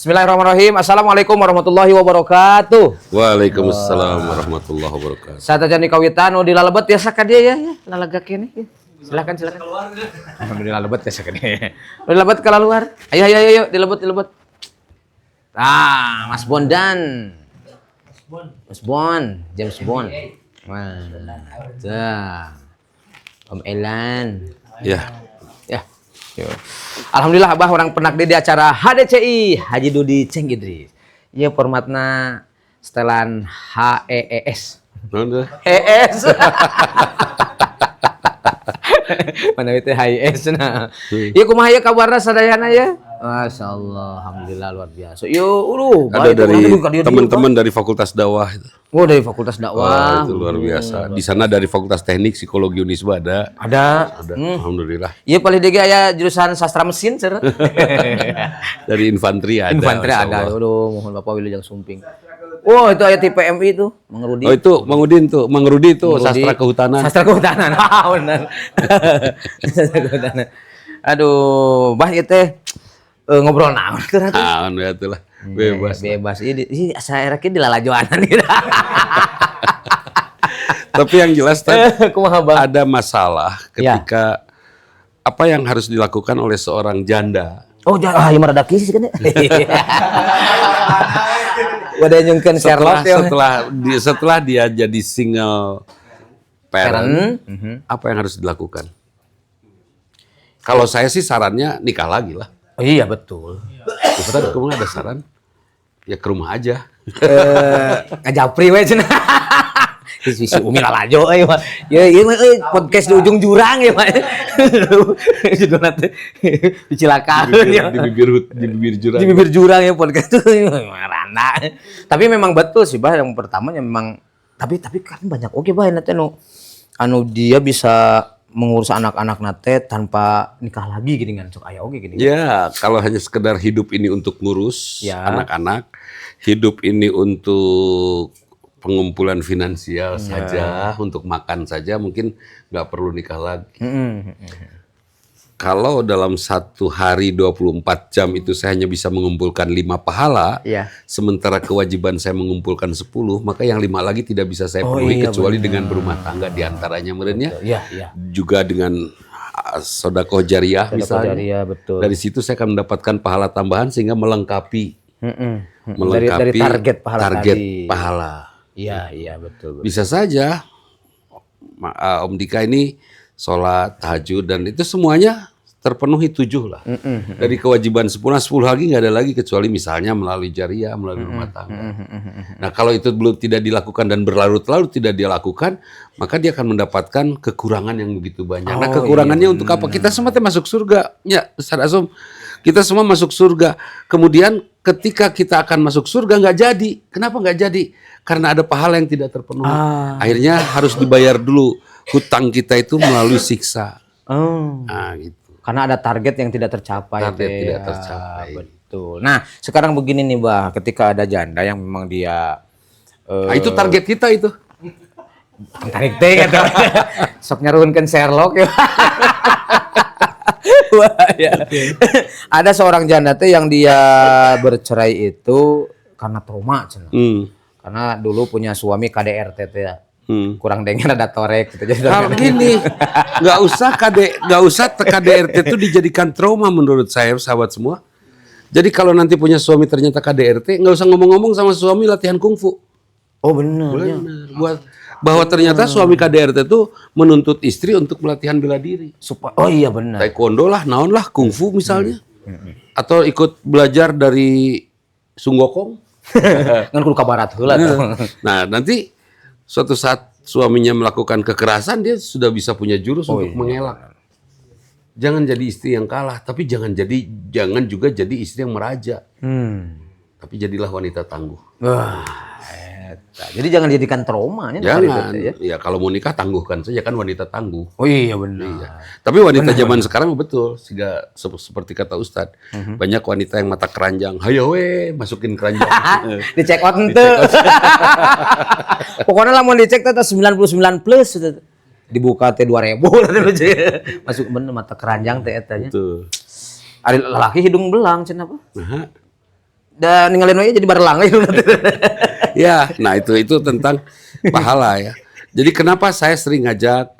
Bismillahirrahmanirrahim. Assalamualaikum warahmatullahi wabarakatuh. Waalaikumsalam warahmatullahi wabarakatuh. Saat aja nih kawitan di lalebet ya sakan dia ya. Lalagak ini. Silakan. Alhamdulillah lebet ya sakan dia. Udah lebet ke luar. Ayo dilebet. Mas Bondan. Mas Bond, James Bond. Wah. Om Elan. Ya. Yo. Alhamdulillah Abah orang penak di acara HDCI Haji Dudi Ceng Idris. Iya formatna setelan HEES. HEES. Mana itu HEES nah. Iya kumaha ya kabarna sadayana ya? Masyaallah, alhamdulillah luar biasa. Ada dari teman-teman dari Fakultas Dakwah itu. Oh, dari Fakultas Dakwah. Itu luar biasa. Di sana dari Fakultas Teknik Psikologi Unisba ada. Ada. Alhamdulillah. Iya paling dege aya jurusan sastra mesin cer. Dari infanteri ada. Infanteri ada. Aduh, mohon Bapak Wilujeng Sumping. Oh, itu aya tipe MI itu, Mang Rudi. Oh, itu Mang Udin tuh, Mang Rudi tuh sastra kehutanan. Sastra kehutanan. Benar. Sastra kehutanan. Aduh, bah ieu teh ngobrol naon teh atuh. Ya itulah. Bebas. Bebas. Ini saya kira di lalajoanan gitu. Tapi yang jelas ada masalah ketika apa yang harus dilakukan oleh seorang janda. Oh, iya maradak sih kan. Wadah nyungkeun Sherlock ya. Setelah dia jadi single parent, apa yang harus dilakukan? Kalau saya sih sarannya nikah lagi lah. Oh, iya betul. Ustaz, kamu ada saran? Ya ke rumah aja. Ngajapri we cenah. Si Umi lalajo euy mah. Ya ieu mah podcast di ujung jurang ya mah. Judulna teh dicilakakeun ya. Di bibir jurang. Di bibir jurang ya podcast itu marana. Tapi memang betul sih Bah, yang pertamanya memang tapi kan banyak oke Bah teh anu dia bisa mengurus anak-anak nate tanpa nikah lagi gini kan sok aya oge gini. Ya, kalau hanya sekedar hidup ini untuk ngurus anak-anak, hidup ini untuk pengumpulan finansial saja, untuk makan saja mungkin nggak perlu nikah lagi. Kalau dalam satu hari 24 jam itu saya hanya bisa mengumpulkan 5 pahala, sementara kewajiban saya mengumpulkan 10, maka yang 5 lagi tidak bisa saya penuhi kecuali dengan berumah tangga diantaranya merenya, juga dengan sedekah jariah misalnya. Betul. Dari situ saya akan mendapatkan pahala tambahan sehingga melengkapi dari target pahala. Iya betul. Bisa saja Om Dika ini sholat, tahajud dan itu semuanya terpenuhi 7 lah. Dari kewajiban 10 lagi nggak ada lagi kecuali misalnya melalui jariah, melalui rumah tangga. Nah kalau itu belum tidak dilakukan dan berlarut-larut tidak dia lakukan, maka dia akan mendapatkan kekurangan yang begitu banyak. Nah kekurangannya untuk apa? Kita semua masuk surga. Ya Ustaz Azom, kita semua masuk surga. Kemudian ketika kita akan masuk surga nggak jadi. Kenapa nggak jadi? Karena ada pahala yang tidak terpenuhi. Akhirnya harus dibayar dulu hutang kita itu melalui siksa. Nah gitu. Karena ada target yang tidak tercapai. Tidak tercapai. Betul. Nah, sekarang begini nih, Bah. Ketika ada janda yang memang dia itu target kita itu. Tarik teh kata. Sok nyaruhunkeun Sherlock ya. Wah, ya. Ada seorang janda teh yang dia bercerai itu karena trauma cenah. Karena dulu punya suami KDRT teh ya. Kurang dengar ada torek gitu. Kalau gini, nggak usah KDRT itu dijadikan trauma menurut saya sahabat semua. Jadi kalau nanti punya suami ternyata KDRT, nggak usah ngomong-ngomong sama suami latihan kungfu. Oh benar. Buat bahwa ternyata suami KDRT itu menuntut istri untuk pelatihan bela diri. Oh iya benar. Taekwondo lah, naon lah, kungfu misalnya. Atau ikut belajar dari Sunggokong. Ngan kudu ka barat heula. Nah, nanti suatu saat suaminya melakukan kekerasan, dia sudah bisa punya jurus untuk mengelak. Jangan jadi istri yang kalah, tapi jangan juga jadi istri yang meraja. Tapi jadilah wanita tangguh. Jadi jangan dijadikan trauma. Jangan. Ya kalau mau nikah tangguhkan saja, kan wanita tangguh. Oh iya benar. Iya. Tapi wanita zaman sekarang betul, seperti kata Ustadz, banyak wanita yang mata keranjang, hayo we masukin keranjang. Dicek out ente. Pokoknya lah mau dicek teh 99 plus dibuka teh 2000 masuk bener mata keranjang teh eta nya. Betul. Ari lelaki hidung belang cenah apa? Dan ninggalin we jadi barelang Ya, nah itu tentang pahala ya. Jadi kenapa saya sering ngajak,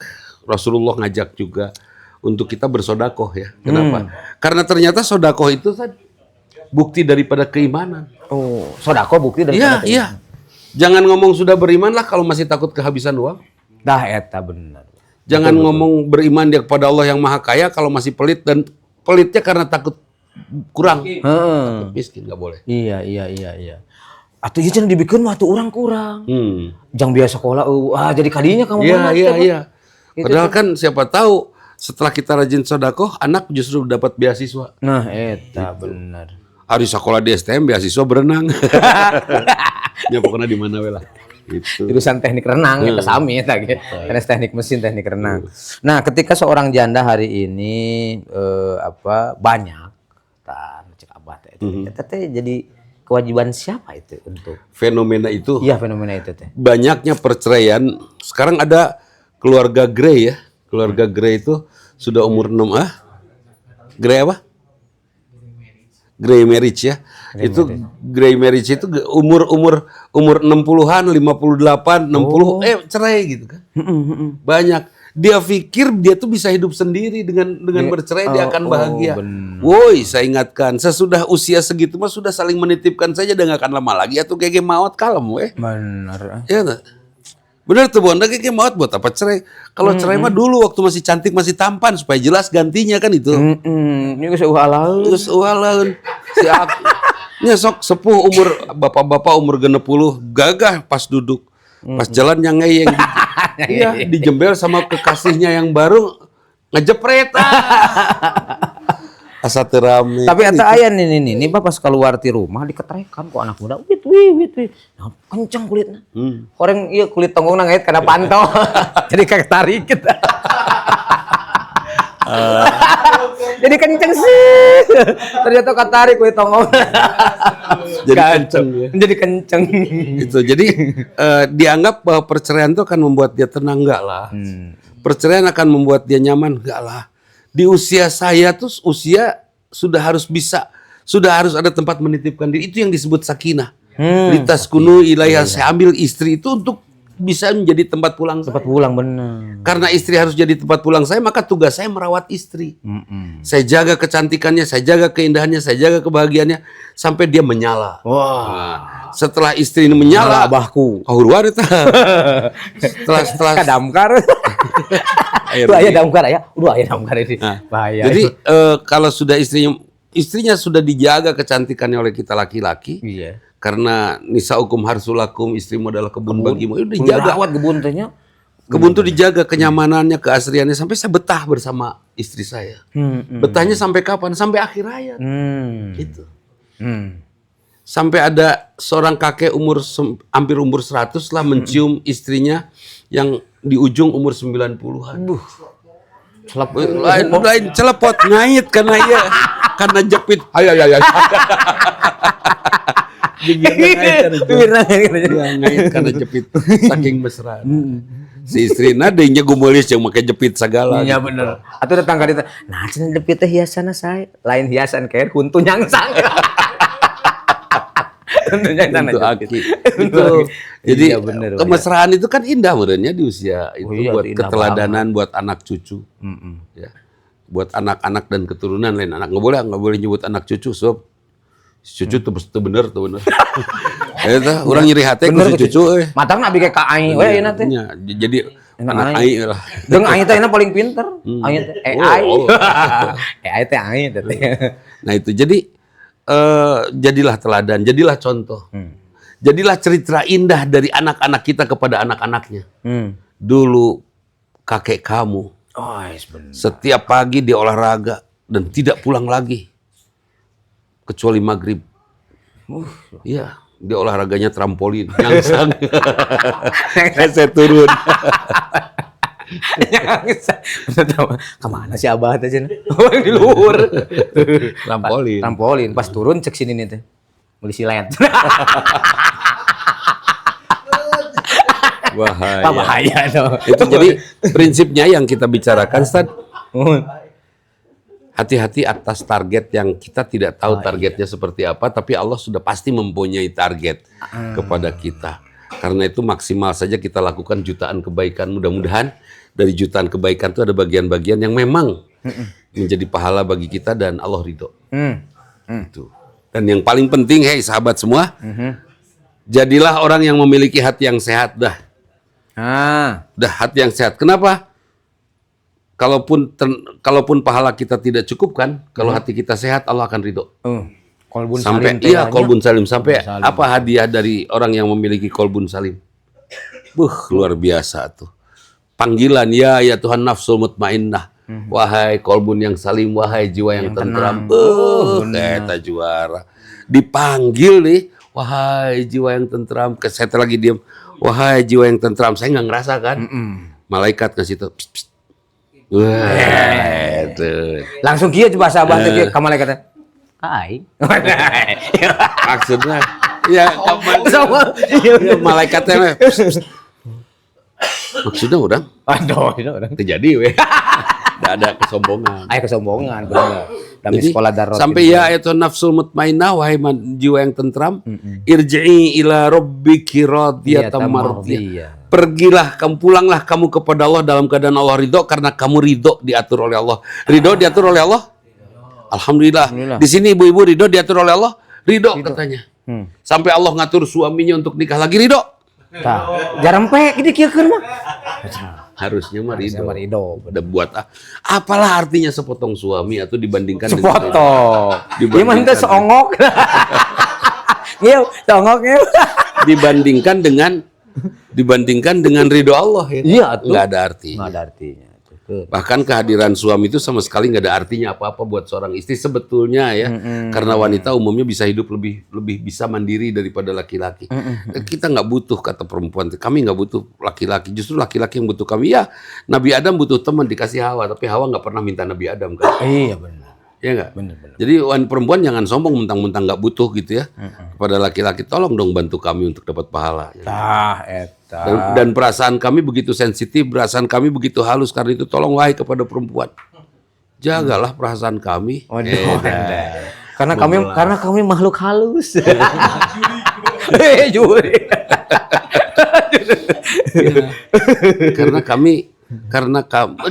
Rasulullah ngajak juga untuk kita bersodakoh ya. Kenapa? Karena ternyata sodakoh itu kan bukti daripada keimanan. Oh, sodako bukti dari Iya, iya. Jangan ngomong sudah beriman lah kalau masih takut kehabisan uang. Dah eta benar. Jangan ngomong beriman dia kepada Allah yang maha kaya kalau masih pelit dan pelitnya karena takut kurang. Takut miskin, nggak boleh. Iya. Atuh ieu cenah dibikeun mah atuh urang kurang. Jang biasa sekolah jadi kadinya kamu mana? Iya. Padahal kan siapa tahu setelah kita rajin sodakoh, anak justru dapat beasiswa. Nah, eta benar. Hari sekolah di STM beasiswa berenang. Ya pokoknya di mana we lah. Gitu. Jurusan teknik renang eta sami eta ge. Tenis teknik mesin, teknik renang. Nah, ketika seorang janda hari ini banyak cek abah teh. Eta teh jadi kewajiban siapa itu untuk Fenomena itu. Iya, fenomena itu teh. Banyaknya perceraian. Sekarang ada keluarga Grey ya. Keluarga Grey itu sudah umur 6 Grey apa? Grey marriage ya. Grey marriage itu umur 60-an, 58, 60 cerai gitu kan. Banyak. Dia pikir dia tuh bisa hidup sendiri dengan bercerai dia akan bahagia. Woi, saya ingatkan, sesudah usia segitu mah sudah saling menitipkan saja dan gak akan lama lagi atau kayak maut kalem Benar. Ya tak? Bener tuh Bonda kayak maut buat apa cerai? Kalau cerai mah dulu waktu masih cantik masih tampan supaya jelas gantinya kan itu. Ini geus ualaeun. Terus ualaeun si aku. Nya sok sepuh umur bapak-bapak umur 60 gagah pas duduk. Pas jalan yang ngeyeng. Iya, dijembel sama kekasihnya yang baru ngejepret. Asa teu rame. Tapi eta aya nih pas keluar ti rumah diketrekan ku anak muda. Wit. Nah, kenceng kulitna. Horeng ieu kulit tonggongna ngait kana pantau. Jadi ketarik kita. Jadi kenceng sih. Ternyata ketarik kulit tonggongna. Jadi kenceng ya. Jadi kenceng. Itu. Jadi dianggap bahwa perceraian itu akan membuat dia tenang enggak lah. Perceraian akan membuat dia nyaman enggak lah. Di usia saya tuh sudah harus ada tempat menitipkan diri. Itu yang disebut sakinah. Litas kunu ilaiha, saya ambil istri itu untuk bisa menjadi tempat pulang Tempat pulang bener. Karena istri harus jadi tempat pulang saya, maka tugas saya merawat istri. Saya jaga kecantikannya, saya jaga keindahannya, saya jaga kebahagiaannya sampai dia menyala. Wah. Nah, setelah istri ini menyala, abahku. Kahurwar itu. setelah Damkar. Tuh aya damkar aya. Aya damkar ini. Bahaya. Jadi kalau sudah istrinya sudah dijaga kecantikannya oleh kita laki-laki. Iya. Karena nisaukum harsulakum, istrimu adalah kebun bagimu. Itu dijaga. Rawat kebun tehnya. Kebun tuh dijaga kenyamanannya, keasriannya sampai saya betah bersama istri saya. Betahnya sampai kapan? Sampai akhir hayat. Gitu. Sampai ada seorang kakek hampir umur 100 lah mencium istrinya yang di ujung umur 90-an. Lain celepot ngait karena jepit. Ayo. Ngait karena jepit saking mesra. Si istri nadenya gumolis yang make jepit segala. Iya bener. Atuh datang ka ditu. Nah, cenah jepit teh hiasanna sae. Lain hiasan kayak kuntu nyangsang. Itu aki. Itu. Jadi kemesraan itu kan indah menurutnya di usia itu buat keteladanan buat anak cucu. Ya. Buat anak-anak dan keturunan lain anak nggak boleh nyebut anak cucu sob. Cucu tuh bener. Eta urang nyeri hate ku si cucu Matangna abi kayak ka aing we ieu teh. Jadi anak aing lah. Jeung aing teh paling pinter. Aing teh AI. AI teh aing teh. Nah itu jadi jadilah teladan, jadilah contoh. Jadilah cerita indah dari anak-anak kita kepada anak-anaknya. Dulu kakek kamu setiap pagi dia olahraga dan tidak pulang lagi kecuali maghrib. Iya, dia olahraganya trampolin, nyangsang. Saya turun. Kemana si abah teh cenah? Di luhur. Trampolin. Pas turun cek sini nih teh. Beli silet. Bahaya. Itu jadi prinsipnya yang kita bicarakan Ustaz. hati-hati atas target yang kita tidak tahu targetnya seperti apa, tapi Allah sudah pasti mempunyai target kepada kita. Karena itu maksimal saja kita lakukan jutaan kebaikan. Mudah-mudahan dari jutaan kebaikan itu ada bagian-bagian yang memang menjadi pahala bagi kita dan Allah ridho. Itu. Dan yang paling penting, hei sahabat semua, jadilah orang yang memiliki hati yang sehat dah. Dah hati yang sehat. Kenapa? Kalaupun pahala kita tidak cukup kan, kalau hati kita sehat Allah akan ridho. Kolbun Sampai salim iya tehnya. kolbun salim sampai Salim. apa hadiah dari orang yang memiliki kolbun salim? Luar biasa tuh. Panggilan ya Tuhan nafsul mutmainnah. Wahai kolbun yang salim, wahai jiwa yang tentram. Eta juara. Dipanggil nih, wahai jiwa yang tentram. Saya lagi diam. Wahai jiwa yang tentram. Saya nggak ngerasa kan? Malaikat ngasih tuh. Psst, psst. Wah, itu. Langsung kieu coba sahabat teh ka malaikatnya. Hai. Maksudnya ya malaikatnya maksudnya orang Aduh, itu orang. terjadi weh. Tidak ada kesombongan. Aya kesombongan bener. Dami Jadi, sekolah darurat. sampai ya itu nafsul mutmainnah wahai jiwa yang tentram, irji'i ila rabbiki radiyatan mardiyah. Pergilah kamu, pulanglah kamu kepada Allah dalam keadaan Allah ridho, karena kamu ridho diatur oleh Allah. Ridho diatur oleh Allah? Alhamdulillah. Di sini ibu-ibu ridho diatur oleh Allah? Ridho katanya. Sampai Allah ngatur suaminya untuk nikah lagi ridho. Tah, jarempe gede kieu keur mah. Harusnya mah ridho. Ridho. Udah buat apalah artinya sepotong suami atau dibandingkan Sepotong. Ieu mah dibandingkan, teh seongok. Ieu, seongok ieu. dibandingkan dengan ridho Allah ya. Iya, atuh. Nggak ada artinya. Nggak ada artinya. Bahkan kehadiran suami itu sama sekali nggak ada artinya apa-apa buat seorang istri sebetulnya ya. Karena wanita umumnya bisa hidup lebih bisa mandiri daripada laki-laki. Kita nggak butuh kata perempuan. Kami nggak butuh laki-laki. Justru laki-laki yang butuh kami. Ya, Nabi Adam butuh teman dikasih Hawa, tapi Hawa nggak pernah minta Nabi Adam kan. Iya benar. Ya nggak? Benar. Jadi perempuan jangan sombong mentang-mentang nggak butuh gitu ya. Kepada laki-laki, tolong dong bantu kami untuk dapat pahala. Ya. Tah eta. Dan perasaan kami begitu sensitif, perasaan kami begitu halus, karena itu tolong wahai kepada perempuan, jagalah perasaan kami. Waduh. Karena kami makhluk halus. Juri. Karena kamu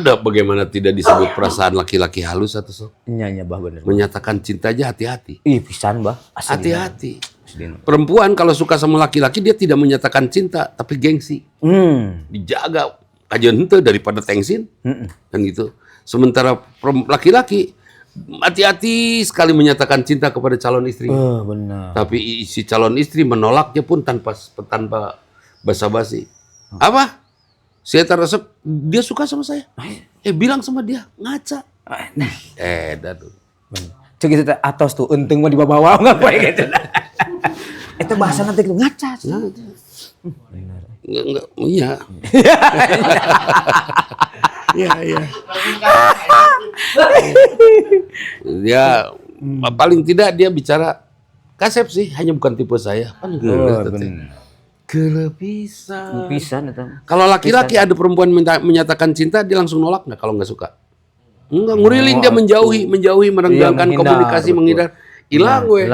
udah bagaimana tidak disebut perasaan laki-laki halus atau so? Nya bah bener. Menyatakan cinta aja hati-hati. Ih pisan bah. Hati-hati. Perempuan kalau suka sama laki-laki dia tidak menyatakan cinta tapi gengsi. Dijaga aja henteu daripada tengsin. Kan gitu. Sementara laki-laki hati-hati sekali menyatakan cinta kepada calon istri. Benar. Tapi si calon istri menolaknya pun tanpa basa-basi. Apa? Saya terasa dia suka sama saya. Bilang sama dia, ngaca. Dadu. Cek gitu atos tuh untung mah dibawa ngapain gitu. Itu bahasa nanti gitu ngaca. Enggak, iya. Iya. Ya, paling tidak dia bicara kasep sih, hanya bukan tipe saya. Kan Pisan eta. Kalau laki-laki ada perempuan menyatakan cinta, dia langsung nolak nggak kalau nggak suka? Enggak, nguriling dia menjauhi, merenggalkan komunikasi, menghindar. Hilang gue.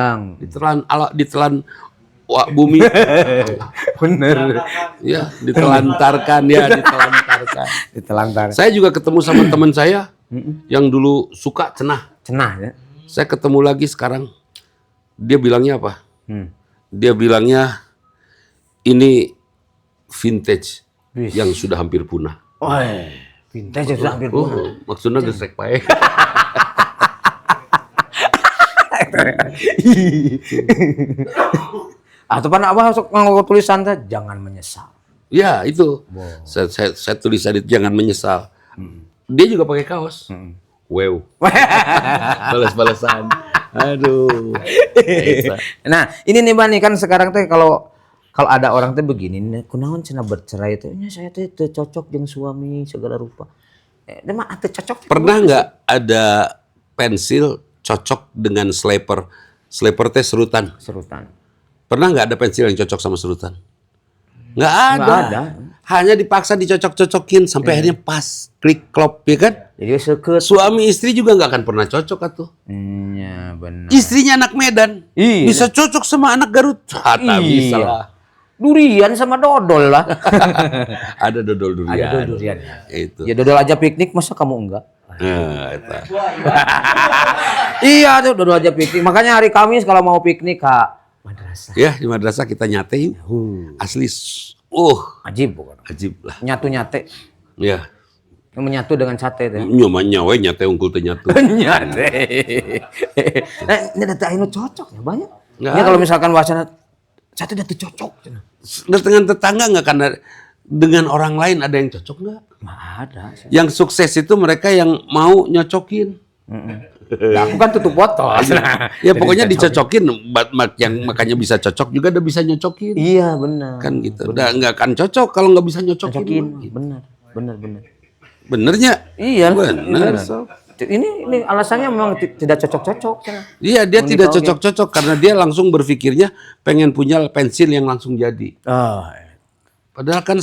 Ditelan bumi. Bener. Ya, ditelantarkan. Saya juga ketemu sama teman saya yang dulu suka cenah ya. Saya ketemu lagi sekarang. Dia bilangnya apa? Dia bilangnya ini vintage yang sudah hampir punah. Vintage sudah hampir punah. Maksudnya gesrek pae. Atau pan apa sok nganggo tulisan teh jangan menyesal. Ya, itu. Saya tulis tadi jangan menyesal. Dia juga pakai kaos. Wow. Balas-balasan. Aduh. Nah, ini nih Bang, kan sekarang teh kalau ada orang teh begini, kunaon cenah bercerai teh, nya saya teh teu cocok jeung suami segala rupa. Mah teu cocok. Pernah nggak ada pensil cocok dengan sleeper? Sleeper teh serutan. Pernah nggak ada pensil yang cocok sama serutan? Nggak ada. Hanya dipaksa dicocok-cocokin sampai akhirnya pas, klik klop, ya kan? Jadi seket. Suami istri juga nggak akan pernah cocok atuh. Iya benar. Istrinya anak Medan, Iya. bisa cocok sama anak Garut. Tak bisa lah. Durian sama dodol lah. Ada dodol durian. Ada dodol durian. Itu. Ya dodol aja piknik, masa kamu enggak? Nah, itu. Iya tuh dodol aja piknik. Makanya hari Kamis kalau mau piknik Kak madrasah. Ya di madrasah kita nyate yuk. Asli, Ajib bukan? ajib lah. Nyatu nyate. Ya, Menyatu dengan sate teh. nyomannya we nyate unggul teh nyatu. Nyate. Ini data ini cocok ya banyak. Nggak Ini kalau misalkan wacana sate data cocok. Dengan tetangga nggak karena dengan orang lain ada yang cocok nggak? Nggak ada. Yang sukses itu mereka yang mau nyocokin. Nah, aku kan tutup botol. Ya pokoknya dicocokin, yang makanya bisa cocok juga udah bisa nyocokin. Iya benar. Kan gitu. Udah nggak akan cocok kalau nggak bisa nyocokin. Cocokin. Benar. Benernya? Iya. Bener. Ini alasannya memang tidak cocok-cocok. Iya dia tidak cocok-cocok karena dia langsung berpikirnya pengen punya pensil yang langsung jadi. Oh. Padahal kan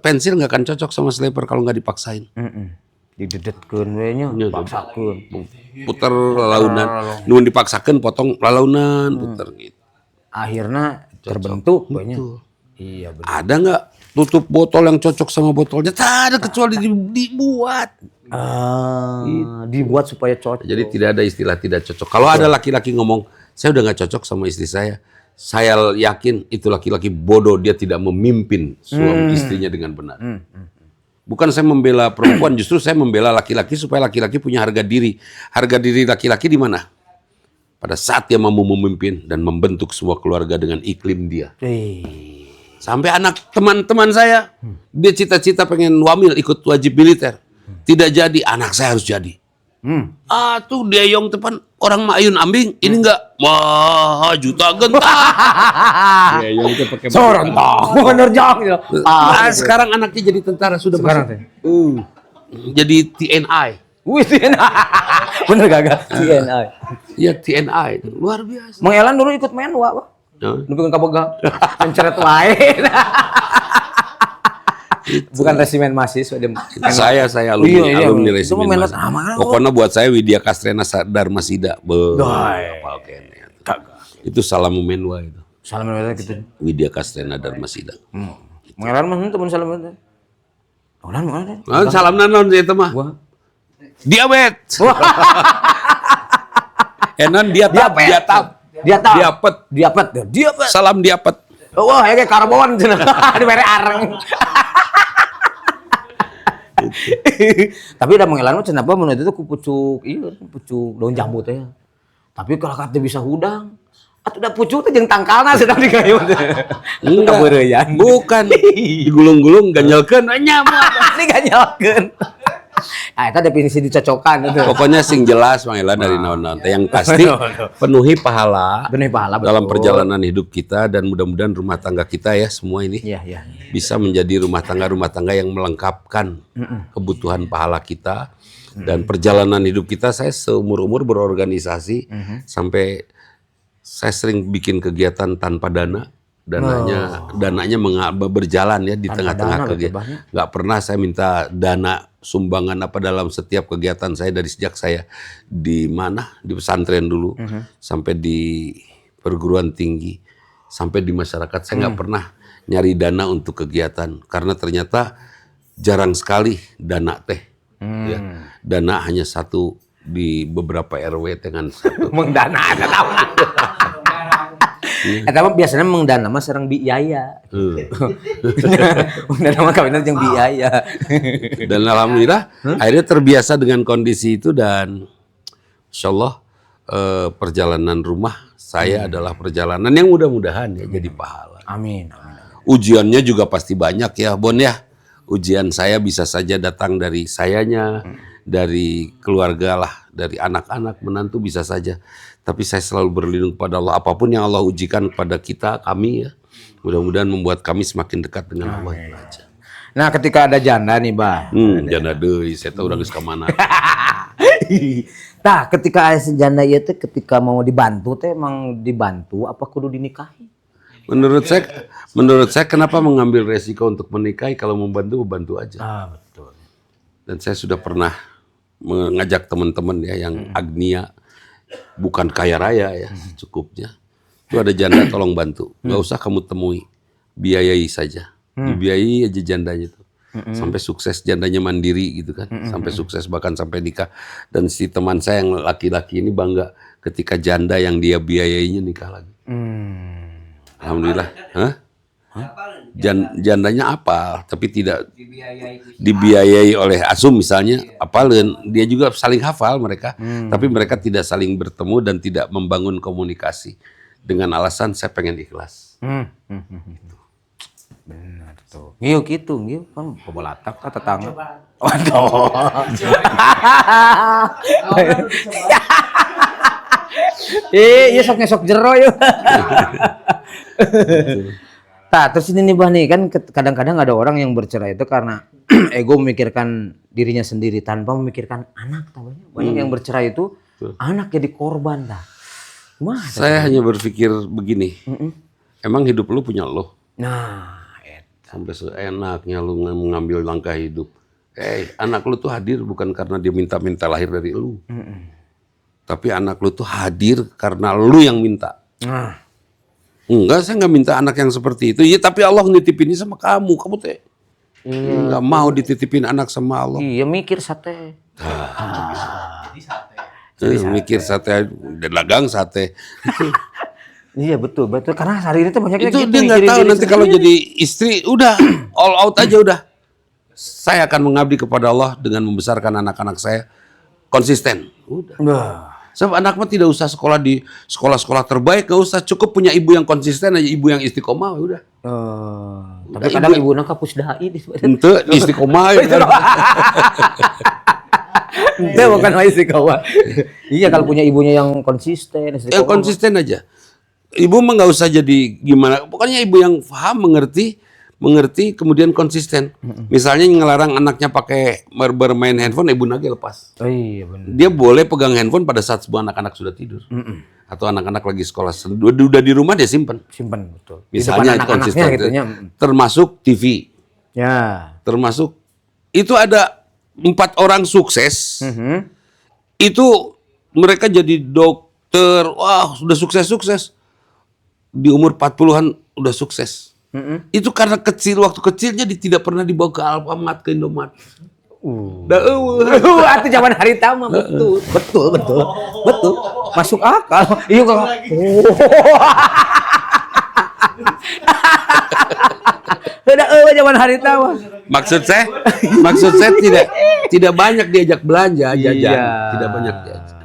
pensil nggak akan cocok sama sleeper kalau nggak dipaksain. Didedetkeun we nya, paksakeun. Puter lalaunan. Nun dipaksakan potong lalaunan, puter gitu. Akhirnya terbentuk banyak. Iya benar. Ada nggak tutup botol yang cocok sama botolnya? Tak ada kecuali dibuat. Dibuat supaya cocok. Jadi tidak ada istilah tidak cocok. Kalau ada laki-laki ngomong, saya udah nggak cocok sama istri saya yakin itu laki-laki bodoh, dia tidak memimpin suami istrinya dengan benar. Bukan saya membela perempuan, justru saya membela laki-laki supaya laki-laki punya harga diri. Harga diri laki-laki di mana? Pada saat dia mampu memimpin dan membentuk sebuah keluarga dengan iklim dia. Sampai anak teman-teman saya, dia cita-cita pengen wamil ikut wajib militer. Tidak jadi, anak saya harus jadi. Tuh dia yang depan orang Mayun Ambing, ini enggak, wah juta gentah. Dia yang itu pakai Sorong toh, bener jauh gitu. Sekarang anaknya jadi tentara sudah Sekarang masuk. Jadi TNI. Wih, bener gak? TNI. Iya TNI, luar biasa. Mang Elan dulu ikut main Pak. Numpikeun kaboga. Menceret lain. Bukan resimen mahasiswa dia. Saya alumni Itu mah resimen. menot Mas. aman. Pokoknya buat saya Widya Kastrena Dharma Sida. Itu salamu menwa itu. Salam gitu. Widya Kastrena Dharma Sida. Mang Elan mah teman salam itu. Ulan. Salam nanon itu mah. Gua. Diabetes. Enan diapet. Salam diapet. Wah, kayak karbon cenah. Di mere areng. Tapi udah mengelan cenah apa mun itu ku pucuk daun jambu teh. Tapi kalau kata bisa hudang, atuh da pucuk teh jeung tangkalna sedang digayung teh. Kabeureyan. Bukan. Digulung-gulung ganjalkeun nyamuk. Diganyalkeun. Eta definisi dicocokan itu. Pokoknya sing jelas Mang Elan dari naon-naon teh yang pasti penuhi pahala. Dalam perjalanan hidup kita dan mudah-mudahan rumah tangga kita ya semua ini bisa menjadi rumah tangga yang melengkapkan kebutuhan pahala kita dan perjalanan hidup kita. Saya seumur-umur berorganisasi sampai saya sering bikin kegiatan tanpa dana. Dananya berjalan ya di tengah-tengah kegiatan. Nggak pernah saya minta dana sumbangan apa dalam setiap kegiatan saya dari sejak saya di pesantren dulu sampai di perguruan tinggi sampai di masyarakat. Saya nggak pernah nyari dana untuk kegiatan karena ternyata jarang sekali dana teh. Ya. Dana hanya satu di beberapa RW dengan satu. Mengdana ada tahu. Eta mah biasanya mengdana mah sareng biaya. Mengdana mah kawinan jeung biaya. Dan alhamdulillah akhirnya terbiasa dengan kondisi itu dan insyaallah perjalanan rumah saya adalah perjalanan yang mudah-mudahan ya jadi pahala. Amin. Ujiannya juga pasti banyak ya, Bon ya. Ujian saya bisa saja datang dari sayanya, dari keluarga lah, dari anak-anak, menantu bisa saja. Tapi saya selalu berlindung kepada Allah. Apapun yang Allah ujikan kepada kami ya, mudah-mudahan membuat kami semakin dekat dengan Allah itu aja. Nah, ketika ada janda nih, Bah. Janda deui, saya tahu urang geus ka mana. Tah, ketika aya janda ieu teh ketika mau dibantu teh emang dibantu apa kudu dinikahi? Menurut saya kenapa mengambil resiko untuk menikahi kalau membantu aja. Betul. Dan saya sudah pernah mengajak teman-teman ya yang agnia, bukan kaya raya ya, cukupnya. Itu ada janda tolong bantu. Nggak usah kamu temui, biayai saja. Dibiayai aja jandanya itu. Sampai sukses, jandanya mandiri gitu kan. Sampai sukses bahkan sampai nikah. Dan si teman saya yang laki-laki ini bangga ketika janda yang dia biayainya nikah lagi. Alhamdulillah. Hah? Jandanya apa? Tapi tidak dibiayai oleh Asum misalnya. Apalin, dia juga saling hafal mereka. Tapi mereka tidak saling bertemu dan tidak membangun komunikasi. Dengan alasan saya pengen ikhlas. Benar tuh. Ngiu gitu, ngiu kan pebolatak ka tetangga. Waduh. Iya sok ngesok jero yuk. Nah, terus ini nih Bah nih kan kadang-kadang ada orang yang bercerai itu karena ego memikirkan dirinya sendiri tanpa memikirkan anak. Banyak yang bercerai itu anak jadi korban dah. Saya hanya berpikir begini. Emang hidup lu punya lo. Nah, sampai seenaknya lu mengambil langkah hidup. Anak lu tuh hadir bukan karena dia minta-minta lahir dari lu. Tapi anak lu tuh hadir karena lu yang minta. Enggak, saya nggak minta anak yang seperti itu. Ya, tapi Allah nitipin ini sama kamu. Kamu teh nggak mau dititipin anak sama Allah. Iya mikir sate. Mikir sate, dagang sate. Iya betul. Karena hari ini tuh banyaknya itu gitu. Dia nggak tahu nanti kalau jadi istri udah all out aja udah. Saya akan mengabdi kepada Allah dengan membesarkan anak-anak saya konsisten. Udah. Sebab anak mah tidak usah sekolah di sekolah-sekolah terbaik, gak usah, cukup punya ibu yang konsisten aja, ibu yang istiqomah udah. Tapi kadang ibu nak pusdahi di ente istiqomah. Ente bukan istiqomah. Iya kalau punya ibunya yang konsisten. Konsisten aja. Ibu mah nggak usah jadi gimana. Pokoknya ibu yang paham, mengerti, kemudian konsisten. Misalnya ngelarang anaknya pakai bermain handphone, ibu nage lepas. Oh iya benar. Dia boleh pegang handphone pada saat semua anak-anak sudah tidur. Atau anak-anak lagi sekolah. Udah di rumah dia simpen. Simpen betul. Misalnya konsisten. Gitu, termasuk TV. Ya. Termasuk itu ada 4 orang sukses. Itu mereka jadi dokter. Wah, sudah sukses. Di umur 40-an udah sukses. Itu karena waktu kecilnya tidak pernah dibawa ke Alfamart, ke Indomaret. Itu zaman hari tama betul. Masuk akal. Iya kalau zaman hari tama. Maksud saya tidak banyak diajak belanja, jajan. Tidak banyak diajak.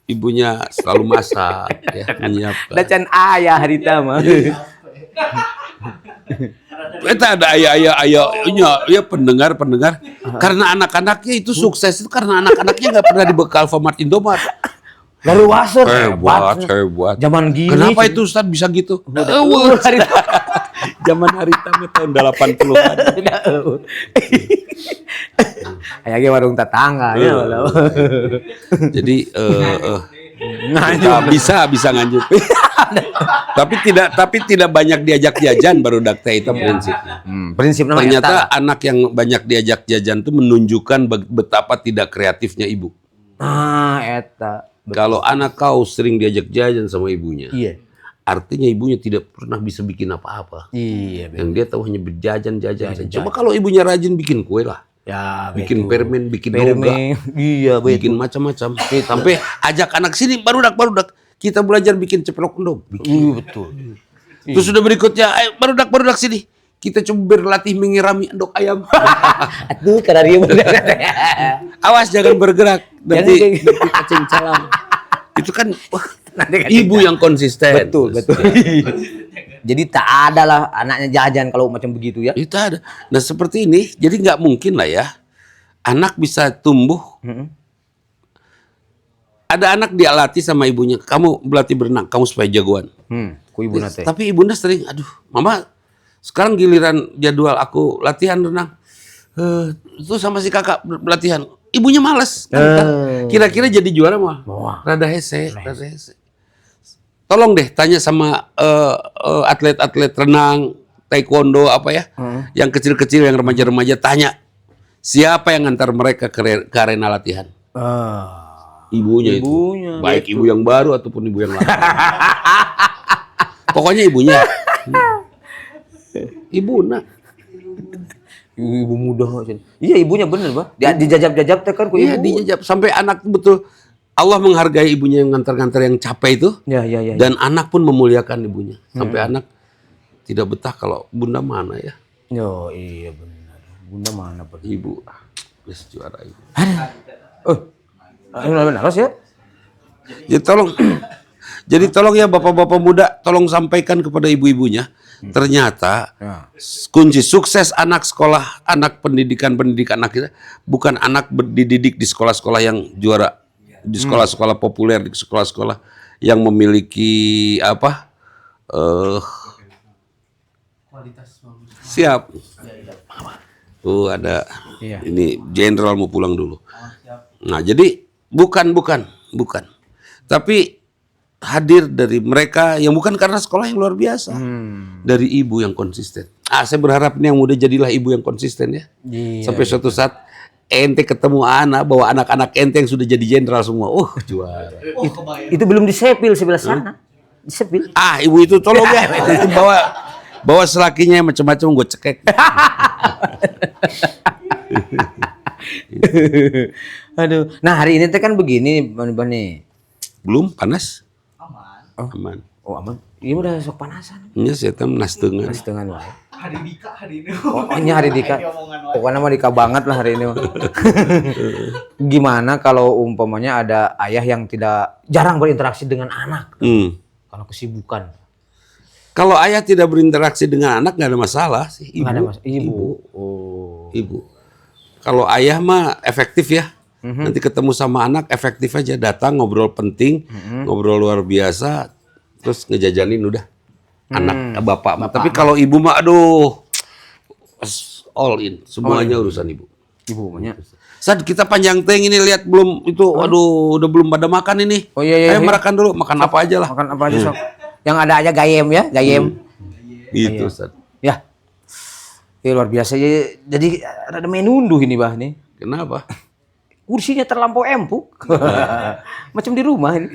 Ibunya selalu masak, ya, menyiapkan. Dacan ayah hari tama. Kita ada ayah pendengar karena anak-anaknya itu sukses itu karena anak-anaknya nggak pernah dibekal Alfamart, Indomaret. Lalu wasor hebat. Zaman gini. Kenapa itu Ustaz bisa gitu? Zaman hari tamu tahun 80-an. Kayaknya warung tetangga ya. Jadi bisa nganjuk. tapi tidak banyak diajak jajan baru dakta itu prinsipnya. Prinsip namanya. Ternyata anak yang banyak diajak jajan itu menunjukkan betapa tidak kreatifnya ibu. Eta. Kalau anak kau sering diajak jajan sama ibunya, iya. Artinya ibunya tidak pernah bisa bikin apa-apa. Iya. Yang dia tahu hanya berjajan. Coba kalau ibunya rajin bikin kue lah. Ya, bikin permen, bikin noga, iya, bikin macam-macam. Sampai ajak anak sini barudak. Kita belajar bikin ceplok endog. Betul. Terus sudah berikutnya, ayo barudak sini. Kita coba berlatih mengirami endog ayam. Aduh, karena dia benar. Awas jangan bergerak. Nanti kacing calam. Itu kan ibu yang konsisten. Betul. Jadi tak ada lah anaknya jajan kalau macam begitu ya. Itu ada. Nah seperti ini, jadi nggak mungkin lah ya anak bisa tumbuh. Ada anak dia latih sama ibunya, kamu berlatih berenang, kamu supaya jagoan. Ku ibu nate. Tapi ibunda sering, aduh, mama, sekarang giliran jadwal aku latihan renang. Itu sama si kakak latihan. Ibunya males. Kira-kira jadi juara mah. Rada hese. Tolong deh tanya sama atlet-atlet renang, taekwondo apa ya, yang kecil-kecil, yang remaja-remaja, tanya Siapa yang ngantar mereka ke arena latihan? Ibunya itu. Baik ibu yang baru ataupun ibu yang lama. Pokoknya ibunya. Ibu nak. Ibu muda. Iya ibunya bener bah. Dijajab-jajab teh kan ku Iya, ibu. dijajab sampai anak betul. Allah menghargai ibunya yang ngantar-ngantar yang capek itu. Ya. Dan anak pun memuliakan ibunya. Sampai anak tidak betah kalau bunda mana ya. Yo iya benar. Bunda mana pergi? Ibu. Yes, juara ibu. Benar ya? Jadi tolong. Jadi tolong ya bapak-bapak muda, tolong sampaikan kepada ibu-ibunya. Ternyata kunci sukses anak sekolah, anak pendidikan anak kita bukan anak dididik di sekolah-sekolah yang juara, di sekolah-sekolah populer, di sekolah-sekolah yang memiliki apa? Siap. Ada ini jenderal mau pulang dulu. Nah, jadi bukan. Tapi hadir dari mereka yang bukan karena sekolah yang luar biasa. Dari ibu yang konsisten. Saya berharap ini yang muda jadilah ibu yang konsisten ya. Sampai suatu saat ente ketemu anak, bawa anak-anak ente yang sudah jadi jenderal semua. Juara. Itu belum disepil sebelah sana. Disepil. Ibu itu tolong ya. Itu bawa selakinya macam-macam gue cekek. Aduh. Nah hari ini teh kan begini, Bani. Belum panas? Aman. Oh aman. Iya udah sok panasan. Iya, saya tahu setengah. Setengah wae. Hari Dika hari ini. Ini hari Dika. Pokoknya mah Dika banget lah hari ini. Gimana kalau umpamanya ada ayah yang jarang berinteraksi dengan anak karena kesibukan? Kalau ayah tidak berinteraksi dengan anak nggak ada masalah sih. Ibu. Ibu. Kalau ayah mah efektif ya. Nanti ketemu sama anak efektif aja, datang ngobrol penting, ngobrol luar biasa, terus ngejajanin udah anak bapak. Tapi kalau ibu mah aduh all in, semuanya urusan ibu. Ibu punya. Saat kita panjang teng ini lihat belum itu, aduh udah belum pada makan ini. Iya. Ayo makan dulu, makan apa aja lah. Makan apa aja sok. Yang ada aja gayem ya, gayem. Gitu Ustaz. Ya. Luar biasa ya. Jadi ada menu unduh ini bah nih. Kenapa? Kursinya terlampau empuk. Macam di rumah ini.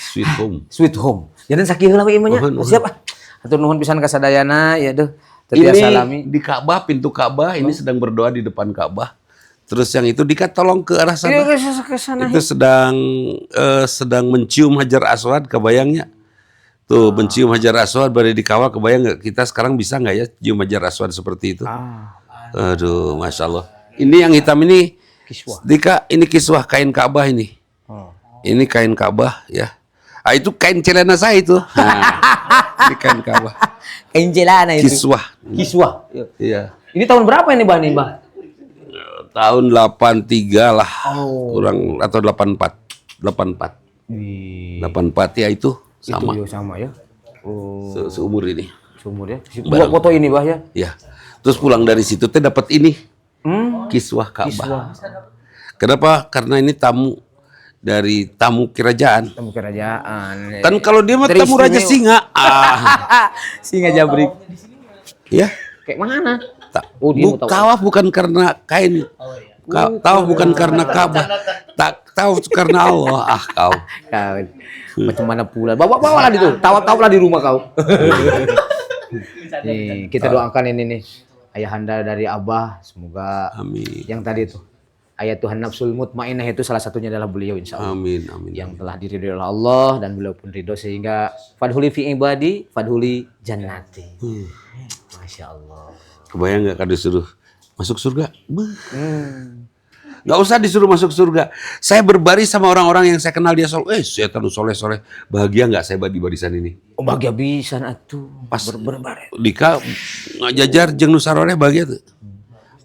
Sweet home. Sweet home. Jangan sakit lah imannya. Siapa? Atur nuhun pisan ka sadayana ya deh. Ini salami. Di Ka'bah, pintu Ka'bah ini sedang berdoa di depan Ka'bah. Terus yang itu Dika tolong ke arah sana. Ke sana. Itu sedang mencium Hajar Aswad, kebayangnya. Tuh mencium Hajar Aswad berada dikawal, kebayang nggak kita sekarang bisa nggak ya cium Hajar Aswad seperti itu? Aduh, masya Allah. Ini yang hitam ini, kiswah. Dika, ini kiswah kain Ka'bah ini. Ini kain Ka'bah ya. Itu kain celana saya itu. Ini kain Ka'bah. Kain celana itu. Kiswah. Iya. Ini tahun berapa ini Mbah? Tahun 83 lah. Kurang atau 84. 84 ya itu sama. Itu sama ya. Seumur ini. Seumur ya. Dua foto ini Mbah ya. Iya. Terus pulang dari situ teh dapat ini. Kiswah Ka'bah. Kenapa? Karena ini tamu dari tamu kerajaan. Tamu kerajaan. Kan kalau dia mah tamu Raja Singa. Singa Jabrik. Ya. Kayak mana? Tawaf bukan karena kain. Tawaf bukan karena Ka'bah. Tawaf karena Allah. Kau. Macam mana pula? Bawa lah itu. Tawaf lah di rumah kau. Nih, kita doakan ini nih. Ayahanda dari Abah, semoga yang tadi itu ayat Tuhan nafsul mutmainah itu salah satunya adalah beliau insya Allah. Amin. Yang telah diridhoi oleh Allah dan beliau pun ridho sehingga fadhuli fi ibadi, fadhuli jannati. Masya Allah. Kebayang nggak kalau disuruh masuk surga? Nggak usah disuruh masuk surga. Saya berbaris sama orang-orang yang saya kenal dia saya tahu soleh. Bahagia nggak saya di barisan ini? Oh bahagia bisa atuh. Pas berbaris. Dika ngajajar jeung nu saroreh bahagia tuh.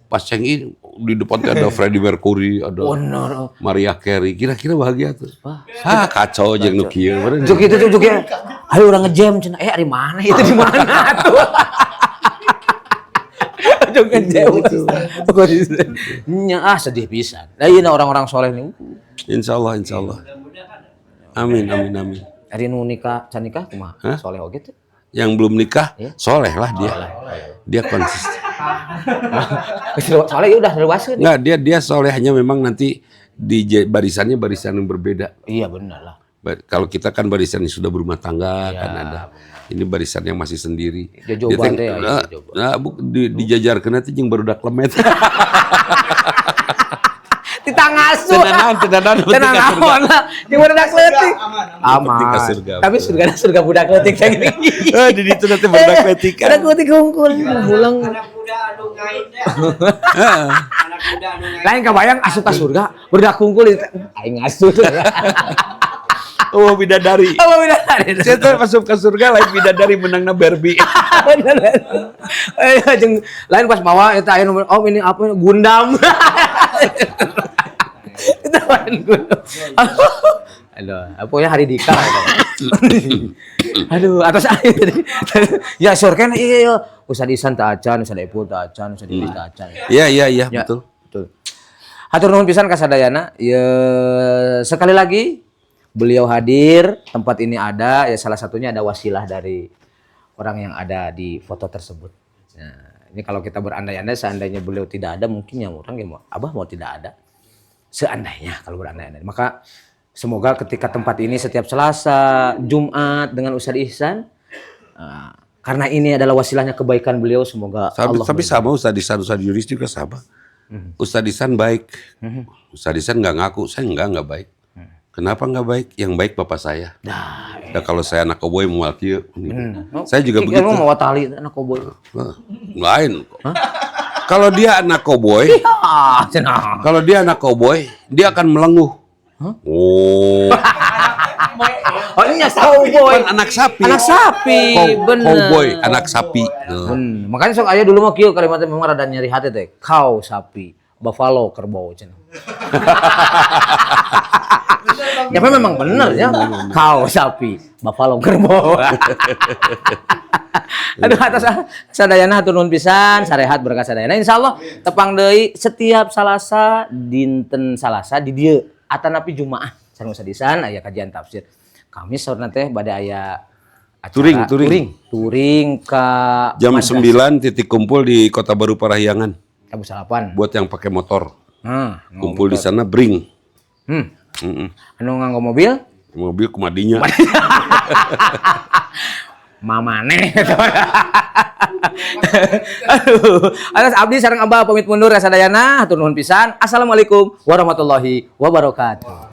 Pas yang ini di depan ada Freddie Mercury, ada Mariah Carey. Kira-kira bahagia tuh. Kacau jeung nu kieu. Juk itu juk ya. Ayo orang ngejam cenah. Ari mana itu di mana tuh? Jangan jauh sedih pisan. Nah ini orang-orang soleh nih. Insya Allah. Amin. Hari nu nikah, can nikah kumaha? Soleh oge teh. Yang belum nikah, soleh lah dia. Dia konsisten. Soalnya ya udah dewasa nih. Nggak, dia soleh, hanya memang nanti di barisannya barisan yang berbeda. Iya benar lah. Kalau kita kan barisan yang sudah berumah tangga, Iya, kan ada. Ini barisan yang masih sendiri. Jojoban teh ya, dijajarkeun nanti jeung barudak lemet. Ditangasuh. Tenanan Tenang lah. Yang budak leutik. Aman. Penting ka surga. Tapi surga budak leutik kayak gini. Di itu nanti barudak letik kan. Budak leutik hungkul mulang. Anak muda anu ngain teh. Anak muda anu ngain. Lain kabayang asup ka surga, budak hungkul aing asup. Oh, bidadari. Apa bidadari? Saya masuk ke surga lain bidadari menangna Barbie. Jeung lain pas mawa eta aya nomor ini apa Gundam. Itu lain Gundam. Aduh, pokoknya hari Dika. Aduh, atas air tadi. Ya surken iya Ustaz Isan teh acan, Ustaz Epul teh acan, Ustaz Idris teh acan. Iya, betul. Hatur nuhun pisan ka sadayana. Ya sekali lagi beliau hadir, tempat ini ada, ya salah satunya ada wasilah dari orang yang ada di foto tersebut. Nah, ini kalau kita berandai-andai, seandainya beliau tidak ada, mungkin yang orang ya Abah mau tidak ada. Seandainya kalau berandai-andai. Maka semoga ketika tempat ini setiap Selasa, Jumat dengan Ustaz Ihsan, karena ini adalah wasilahnya kebaikan beliau, semoga Allah. Tapi sama Ustaz Yuris juga sama. Ustaz Ihsan baik. Ustaz Ihsan nggak ngaku, saya nggak baik. Kenapa nggak baik? Yang baik bapak saya. Nah, kalau saya anak koboi mau kieu. Saya juga begitu. Mau tali anak koboi. Lain. Kalau dia anak koboi, kalau dia anak koboi, dia akan melenguh. Oh. Oh ini koboi. Anak sapi. Anak sapi, bener. Koboi, anak sapi. Makanya sok aya dulu mah kieu kalimatnya memang rada nyeri hati teh. Cow sapi, buffalo kerbau cenah. Ya memang bener ya. Cow sapi, buffalo kerbau. Aduh atas sadayana hatur nuhun pisan, sarehat berkah sadayana. Insyaallah tepang deui setiap Salasa dinten Salasa di dieu atanapi Jumaah sareng Ustaz Ihsan aya kajian tafsir. Kamis saurna teh bade aya acara touring ka jam 9 titik kumpul di Kota Baru Parahyangan. Abu Salapan. Buat yang pakai motor. Kumpul di sana bring. Anu nganggo mobil? Mobil kumadinya. Mamane. Aduh, atas abdi sareng Abah pamit mundur ya sadayana, hatur nuhun pisan. Assalamualaikum warahmatullahi wabarakatuh.